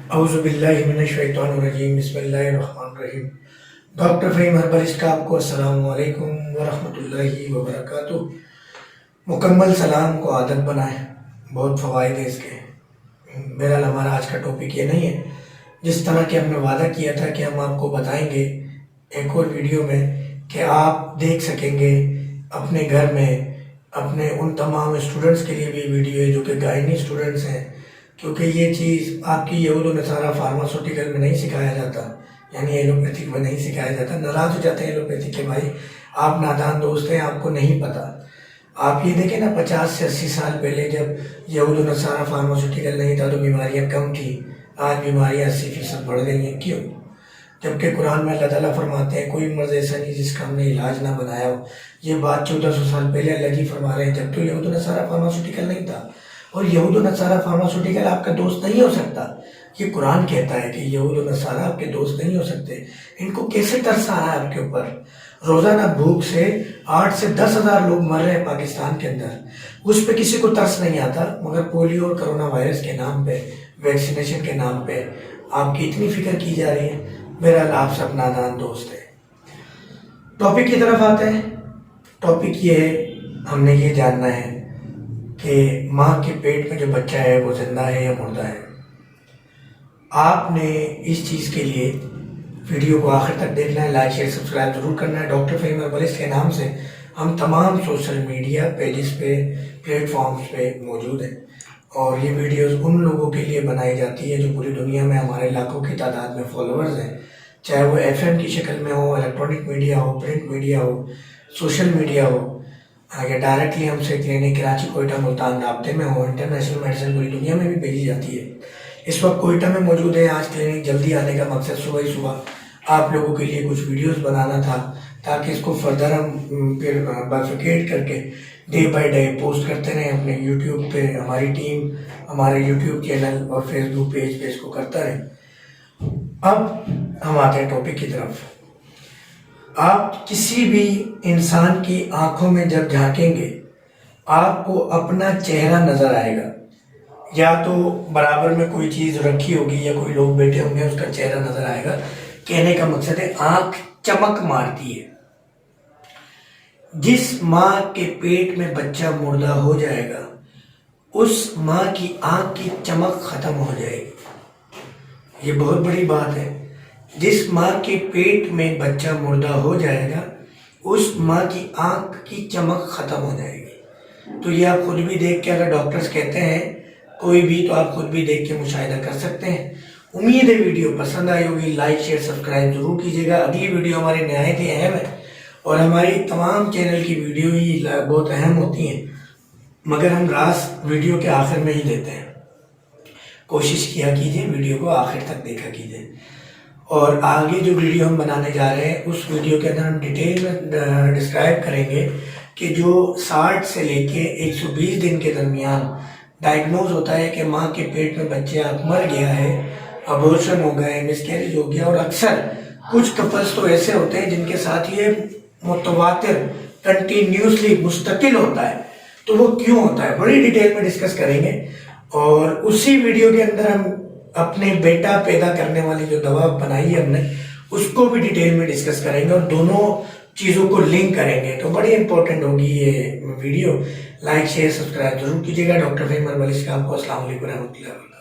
اعوذ باللہ من الشیطان الرجیم، بسم اللہ الرحمن الرحیم۔ ڈاکٹر فہیم ہربلسٹ کا آپ کو السلام علیکم ورحمۃ اللہ وبرکاتہ۔ مکمل سلام کو عادت بنائیں، بہت فوائد ہیں اس کے۔ بہرحال ہمارا آج کا ٹاپک یہ نہیں ہے، جس طرح کہ ہم نے وعدہ کیا تھا کہ ہم آپ کو بتائیں گے ایک اور ویڈیو میں کہ آپ دیکھ سکیں گے اپنے گھر میں اپنے ان تمام اسٹوڈنٹس کے لیے بھی ویڈیو ہے جو کہ گائنی اسٹوڈنٹس ہیں، کیونکہ یہ چیز آپ کی یہود و نصارہ فارماسوٹیکل میں نہیں سکھایا جاتا، یعنی ایلوپیتھک میں نہیں سکھایا جاتا۔ ناراض ہو جاتے ہیں ایلوپیتھک کے بھائی، آپ نادان دوست ہیں، آپ کو نہیں پتہ۔ آپ یہ دیکھیں نا، 50 سے 80 سال پہلے جب یہود و نصارہ فارماسوٹیکل نہیں تھا تو بیماریاں کم تھیں، آج بیماریاں 80% بڑھ گئی ہیں۔ کیوں؟ جبکہ قرآن میں اللہ تعالیٰ فرماتے ہیں کوئی مرض ایسا نہیں جس کا ہم نے علاج نہ بنایا ہو۔ یہ بات 1400 سال پہلے اللہ جی فرما رہے ہیں، جب تو یہود و نصارہ فارماسوٹیکل نہیں تھا۔ اور یہود و نصارہ فارماسوٹیکل آپ کا دوست نہیں ہو سکتا۔ یہ قرآن کہتا ہے کہ یہود و نصارہ آپ کے دوست نہیں ہو سکتے۔ ان کو کیسے ترس آ رہا ہے آپ کے اوپر؟ روزانہ بھوک سے 8 سے 10 ہزار لوگ مر رہے ہیں پاکستان کے اندر، اس پہ کسی کو ترس نہیں آتا، مگر پولیو اور کرونا وائرس کے نام پہ، ویکسینیشن کے نام پہ آپ کی اتنی فکر کی جا رہی ہے۔ بہرحال آپ سب نادان دوست ہیں۔ ٹاپک کی طرف آتے ہیں۔ ٹاپک یہ ہے، ہم نے یہ جاننا ہے کہ ماں کے پیٹ میں جو بچہ ہے وہ زندہ ہے یا مردہ ہے۔ آپ نے اس چیز کے لیے ویڈیو کو آخر تک دیکھنا ہے، لائک شیئر سبسکرائب ضرور کرنا ہے۔ ڈاکٹر فہیم ہربلسٹ کے نام سے ہم تمام سوشل میڈیا پیجز پہ، پلیٹ فارمز پہ موجود ہیں، اور یہ ویڈیوز ان لوگوں کے لیے بنائی جاتی ہے جو پوری دنیا میں ہمارے لاکھوں کی تعداد میں فالوورز ہیں، چاہے وہ FM کی شکل میں ہو، الیکٹرانک میڈیا ہو، پرنٹ میڈیا ہو، سوشل میڈیا ہو، یا ڈائریکٹلی ہم سے کلینک کراچی کوئٹہ ملتان رابطے میں ہو۔ انٹرنیشنل میڈیسن پوری دنیا میں بھی بھیجی جاتی ہے۔ اس وقت کوئٹہ میں موجود ہے۔ آج کلینک جلدی آنے کا مقصد صبح ہی صبح آپ لوگوں کے لیے کچھ ویڈیوز بنانا تھا، تاکہ اس کو فردر ہم پھر بائفرکیٹ کر کے ڈے بائی ڈے پوسٹ کرتے رہیں اپنے یوٹیوب پہ۔ ہماری ٹیم ہمارے یوٹیوب چینل اور فیس بک پیج پہ اس کو کرتا رہے۔ اب ہم آتے ہیں ٹاپک کی طرف۔ آپ کسی بھی انسان کی آنکھوں میں جب جھانکیں گے، آپ کو اپنا چہرہ نظر آئے گا، یا تو برابر میں کوئی چیز رکھی ہوگی یا کوئی لوگ بیٹھے ہوں گے، اس کا چہرہ نظر آئے گا۔ کہنے کا مقصد ہے آنکھ چمک مارتی ہے۔ جس ماں کے پیٹ میں بچہ مردہ ہو جائے گا، اس ماں کی آنکھ کی چمک ختم ہو جائے گی۔ یہ بہت بڑی بات ہے۔ جس ماں کے پیٹ میں بچہ مردہ ہو جائے گا، اس ماں کی آنکھ کی چمک ختم ہو جائے گی۔ تو یہ آپ خود بھی دیکھ کے، اگر ڈاکٹرز کہتے ہیں کوئی بھی، تو آپ خود بھی دیکھ کے مشاہدہ کر سکتے ہیں۔ امید ہے ویڈیو پسند آئی ہوگی، لائک شیئر سبسکرائب ضرور کیجیے گا۔ اگلی ویڈیو ہماری نہایت ہی اہم ہے، اور ہماری تمام چینل کی ویڈیو ہی بہت اہم ہوتی ہیں، مگر ہم راز ویڈیو کے آخر میں ہی دیتے ہیں۔ کوشش کیا کیجیے ویڈیو کو آخر تک دیکھا کیجیے۔ اور آگے جو ویڈیو ہم بنانے جا رہے ہیں، اس ویڈیو کے اندر ہم ڈیٹیل میں ڈسکرائب کریں گے کہ جو 60 سے لے کے 120 دن کے درمیان ڈائگنوز ہوتا ہے کہ ماں کے پیٹ میں بچہ مر گیا ہے، ابورشن ہو گئے، مسکیریج ہو گیا، اور اکثر کچھ کپلز تو ایسے ہوتے ہیں جن کے ساتھ یہ متواتر کنٹینیوسلی مستقل ہوتا ہے، تو وہ کیوں ہوتا ہے بڑی ڈیٹیل میں ڈسکس کریں گے۔ اور اسی ویڈیو کے اندر ہم اپنے بیٹا پیدا کرنے والی جو دوا بنائی ہے ہم نے، اس کو بھی ڈیٹیل میں ڈسکس کریں گے، اور دونوں چیزوں کو لنک کریں گے۔ تو بڑی امپورٹنٹ ہوگی یہ ویڈیو۔ لائک شیئر سبسکرائب ضرور کیجیے گا۔ ڈاکٹر فہیم ہربلسٹ کا آپ کو السلام علیکم ورحمۃ اللہ۔